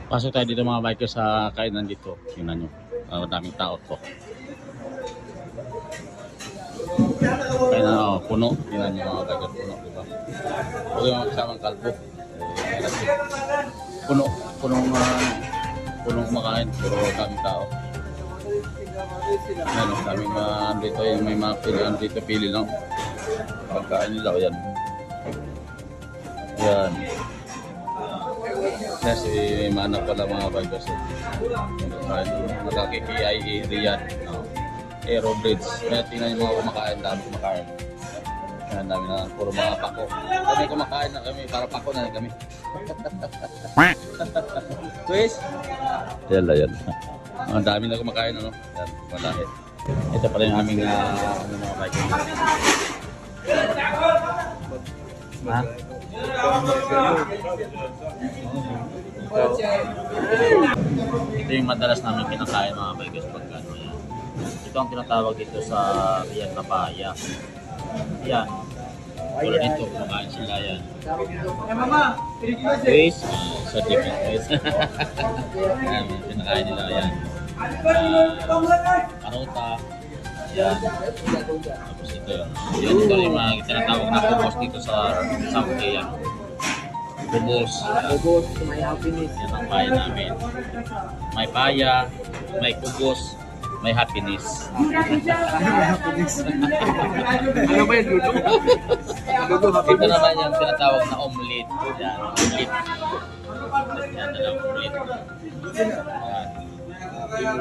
Pasok tayo dito mga bikers sa kainan dito. Tingnan nyo. Daming tao to. Kaya puno. Tingnan nyo mga bikers, puno. Diba? Huwag yung kasamang kalbo. Punong kumakain. Puro daming tao. Yan, daming dito. May mga pilihan dito. Pili lang. Pagkain nila. Yan. Yan. Kasi may mana pala mga bikers. Nakakiki-IE Riyadh. Aero Bridge. Kaya tingnan yung mga kumakain. Dami kumakain. Yan, dami na. Puro mga pako. Kami kumakain na kami. Para pako na kami. Quiz? Yan lang yan. Ang dami na kumakain. Ano? Yan, malahi. Ito pala yung aming mga bikers. Ha? Ito yung madalas namin kinakain mga bikers pag ano yan. Ito ang tinatawag dito sa Riyadh na paya. Yan. Tulad dito, kumakain sila yan. Fish, sa different fish. Yan, kinakain nila yan. Karota. Yan. Tapos ito yun. Ito yung mga tinatawag na kubos dito sa Saudi yan. Kubos. May happiness. Yan ang paya namin. May paya, may kubos, may happiness. Ano ba yun, Ludo? Ito naman yung tinatawag na omelet. Yan, omelet. Yan na lang, omelet. Yan.